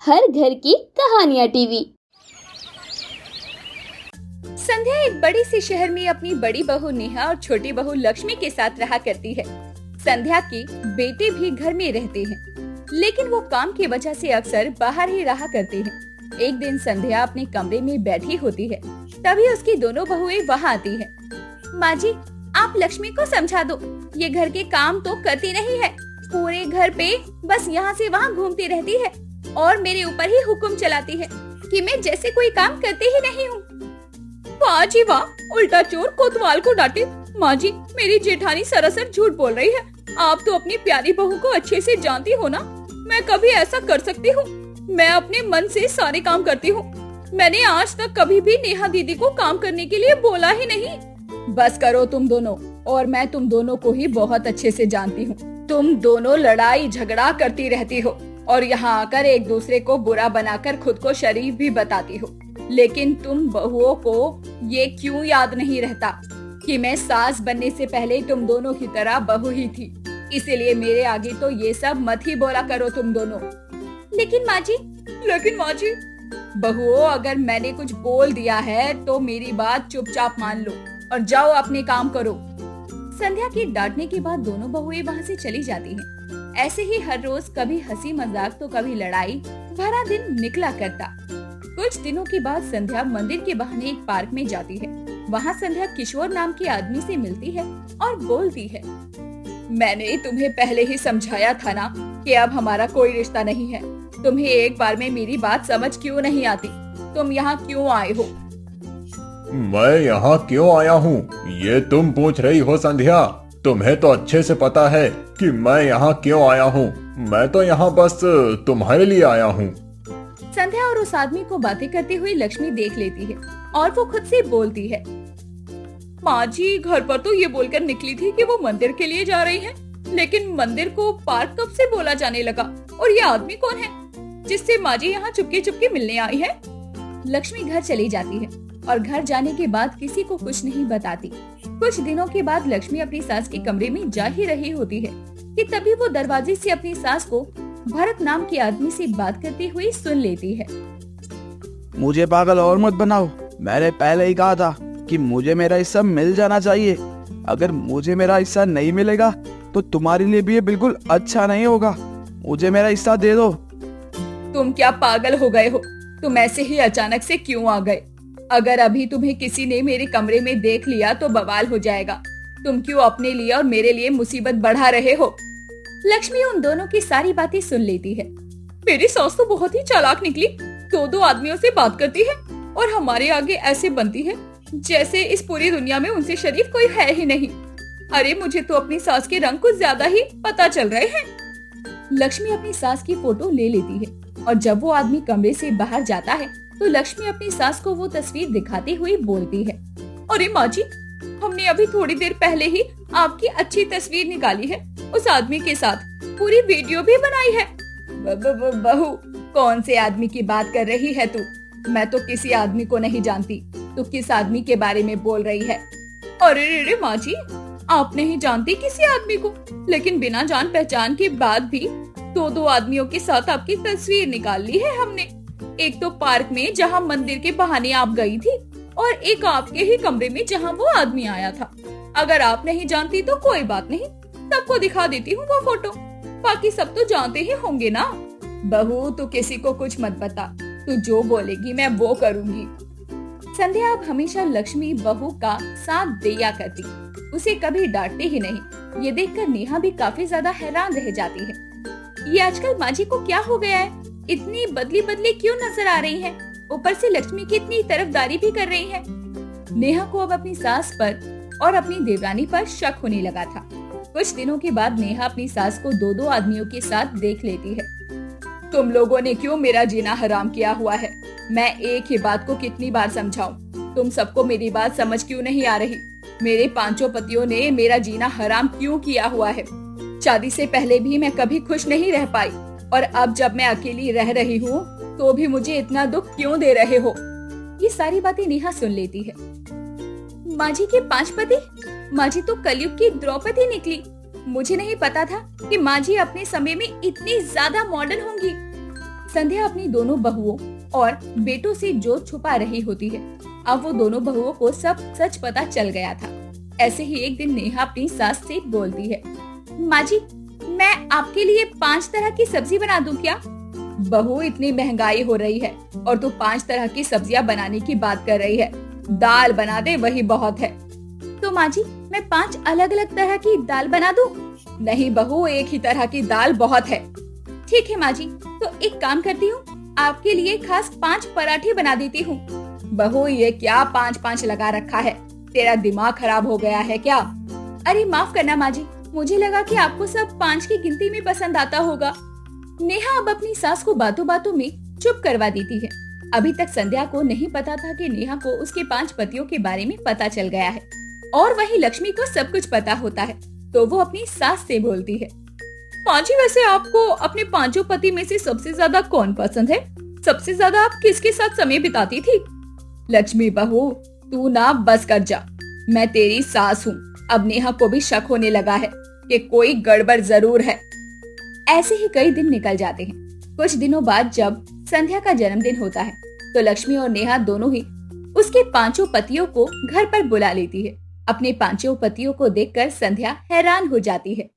हर घर की कहानियाँ टीवी। संध्या एक बड़ी सी शहर में अपनी बड़ी बहू नेहा और छोटी बहू लक्ष्मी के साथ रहा करती है। संध्या के बेटे भी घर में रहते हैं, लेकिन वो काम की वजह से अक्सर बाहर ही रहा करते हैं। एक दिन संध्या अपने कमरे में बैठी होती है, तभी उसकी दोनों बहुएं वहाँ आती हैं। माँ जी, आप लक्ष्मी को समझा दो, ये घर के काम तो करती नहीं है, पूरे घर पे बस यहाँ से वहाँ घूमती रहती है और मेरे ऊपर ही हुक्म चलाती है कि मैं जैसे कोई काम करती ही नहीं हूँ। वाह जी वाह, उल्टा चोर कोतवाल को डांटे। माँ जी, मेरी जेठानी सरासर झूठ बोल रही है। आप तो अपनी प्यारी बहू को अच्छे से जानती हो ना। मैं कभी ऐसा कर सकती हूँ? मैं अपने मन से सारे काम करती हूँ। मैंने आज तक कभी भी नेहा दीदी को काम करने के लिए बोला ही नहीं। बस करो तुम दोनों, और मैं तुम दोनों को ही बहुत अच्छे से जानती हूँ। तुम दोनों लड़ाई झगड़ा करती रहती हो और यहाँ आकर एक दूसरे को बुरा बनाकर खुद को शरीफ भी बताती हो। लेकिन तुम बहुओं को ये क्यों याद नहीं रहता कि मैं सास बनने से पहले तुम दोनों की तरह बहू ही थी। इसीलिए मेरे आगे तो ये सब मत ही बोला करो तुम दोनों। लेकिन माँ जी, बहुओं, अगर मैंने कुछ बोल दिया है तो मेरी बात चुपचाप मान लो और जाओ अपने काम करो। संध्या के डांटने के बाद दोनों बहुएं वहाँ से चली जाती हैं। ऐसे ही हर रोज कभी हंसी मजाक तो कभी लड़ाई भरा दिन निकला करता। कुछ दिनों के बाद संध्या मंदिर के बहाने एक पार्क में जाती है। वहाँ संध्या किशोर नाम के आदमी से मिलती है और बोलती है, मैंने तुम्हें पहले ही समझाया था ना कि अब हमारा कोई रिश्ता नहीं है। तुम्हें एक बार में मेरी बात समझ क्यों नहीं आती? तुम यहाँ क्यों आए हो? मैं यहाँ क्यों आया हूँ ये तुम पूछ रही हो संध्या? तुम्हें तो अच्छे से पता है कि मैं यहाँ क्यों आया हूँ। मैं तो यहाँ बस तुम्हारे लिए आया हूँ। संध्या और उस आदमी को बातें करती हुई लक्ष्मी देख लेती है और वो खुद से बोलती है, माँ जी, घर पर तो ये बोलकर निकली थी कि वो मंदिर के लिए जा रही है, लेकिन मंदिर को पार्क कब से बोला जाने लगा? और ये आदमी कौन है जिससे माँ जी यहाँ चुपके चुपके मिलने आई है? लक्ष्मी घर चली जाती है और घर जाने के बाद किसी को कुछ नहीं बताती। कुछ दिनों के बाद लक्ष्मी अपनी सास के कमरे में जा ही रही होती है कि तभी वो दरवाजे से अपनी सास को भरत नाम के आदमी से बात करती हुई सुन लेती है। मुझे पागल और मत बनाओ। मैंने पहले ही कहा था कि मुझे मेरा हिस्सा मिल जाना चाहिए। अगर मुझे मेरा हिस्सा नहीं मिलेगा तो तुम्हारे लिए भी ये बिल्कुल अच्छा नहीं होगा। मुझे मेरा हिस्सा दे दो। तुम क्या पागल हो गए हो? तुम ऐसे ही अचानक से क्यों आ गए? अगर अभी तुम्हें किसी ने मेरे कमरे में देख लिया तो बवाल हो जाएगा। तुम क्यों अपने लिए और मेरे लिए मुसीबत बढ़ा रहे हो? लक्ष्मी उन दोनों की सारी बातें सुन लेती है। मेरी सास तो बहुत ही चालाक निकली। दो आदमियों से बात करती है और हमारे आगे ऐसे बनती है जैसे इस पूरी दुनिया में उनसे शरीफ कोई है ही नहीं। अरे, मुझे तो अपनी सास के रंग कुछ ज्यादा ही पता चल रहे हैं। लक्ष्मी अपनी सास की फोटो ले लेती है और जब वो आदमी कमरे से बाहर जाता है तो लक्ष्मी अपनी सास को वो तस्वीर दिखाती हुई बोलती है, अरे माँ जी, हमने अभी थोड़ी देर पहले ही आपकी अच्छी तस्वीर निकाली है। उस आदमी के साथ पूरी वीडियो भी बनाई है। बहू, कौन से आदमी की बात कर रही है तू? मैं तो किसी आदमी को नहीं जानती। तू किस आदमी के बारे में बोल रही है? अरे माँ जी, आप नहीं जानती किसी आदमी को, लेकिन बिना जान पहचान के बाद भी दो आदमियों के साथ आपकी तस्वीर निकाल ली है हमने। एक तो पार्क में जहाँ मंदिर के बहाने आप गई थी, और एक आपके ही कमरे में जहाँ वो आदमी आया था। अगर आप नहीं जानती तो कोई बात नहीं, सबको दिखा देती हूँ वो फोटो। बाकी सब तो जानते ही होंगे ना। बहू, तू किसी को कुछ मत बता। तू जो बोलेगी मैं वो करूँगी। संध्या अब हमेशा लक्ष्मी बहू का साथ दिया करती, उसे कभी डांटती ही नहीं। ये देखकर नेहा भी काफी ज्यादा हैरान रह जाती है। ये आजकल माँ जी को क्या हो गया है? इतनी बदली क्यों नजर आ रही है? ऊपर से लक्ष्मी की इतनी तरफदारी भी कर रही है। नेहा को अब अपनी सास पर और अपनी देवरानी पर शक होने लगा था। कुछ दिनों के बाद नेहा अपनी सास को दो आदमियों के साथ देख लेती है। तुम लोगों ने क्यों मेरा जीना हराम किया हुआ है? मैं एक ही बात को कितनी बार समझाऊं? तुम सबको मेरी बात समझ क्यों नहीं आ रही? मेरे पांचों पतियों ने मेरा जीना हराम क्यों किया हुआ है? शादी से पहले भी मैं कभी खुश नहीं रह पाई, और अब जब मैं अकेली रह रही हूँ तो भी मुझे इतना दुख क्यों दे रहे हो? ये सारी बातें नेहा सुन लेती है। माँ जी के 5 पति? माँ जी तो कलयुग की द्रौपदी निकली। मुझे नहीं पता था कि माँ जी अपने समय में इतनी ज्यादा मॉडर्न होंगी। संध्या अपनी दोनों बहुओं और बेटों से जो छुपा रही होती है, अब वो दोनों बहुओं को सब सच पता चल गया था। ऐसे ही एक दिन नेहा अपनी सास से बोलती है, माँ जी, मैं आपके लिए 5 तरह की सब्जी बना दूं क्या? बहू, इतनी महंगाई हो रही है और तू 5 तरह की सब्जियां बनाने की बात कर रही है। दाल बना दे, वही बहुत है। तो माँ जी, मैं 5 अलग अलग तरह की दाल बना दूं? नहीं बहू, एक ही तरह की दाल बहुत है। ठीक है माँ जी, तो एक काम करती हूँ, आपके लिए खास 5 पराठे बना देती हूँ। बहू, ये क्या 5-5 लगा रखा है? तेरा दिमाग खराब हो गया है क्या? अरे माफ करना माँ जी, मुझे लगा कि आपको सब 5 की गिनती में पसंद आता होगा। नेहा अब अपनी सास को बातों बातों में चुप करवा देती है। अभी तक संध्या को नहीं पता था कि नेहा को उसके 5 पतियों के बारे में पता चल गया है और वहीं लक्ष्मी को सब कुछ पता होता है। तो वो अपनी सास से बोलती है, माँ जी, वैसे आपको अपने 5 पति में से सबसे ज्यादा कौन पसंद है? सबसे ज्यादा आप किसके साथ समय बिताती थी? लक्ष्मी बहू, तू ना बस कर जा, मैं तेरी सास हूँ। अब नेहा को भी शक होने लगा है कि कोई गड़बड़ जरूर है। ऐसे ही कई दिन निकल जाते हैं। कुछ दिनों बाद जब संध्या का जन्मदिन होता है तो लक्ष्मी और नेहा दोनों ही उसके 5 पतियों को घर पर बुला लेती है। अपने 5 पतियों को देखकर संध्या हैरान हो जाती है।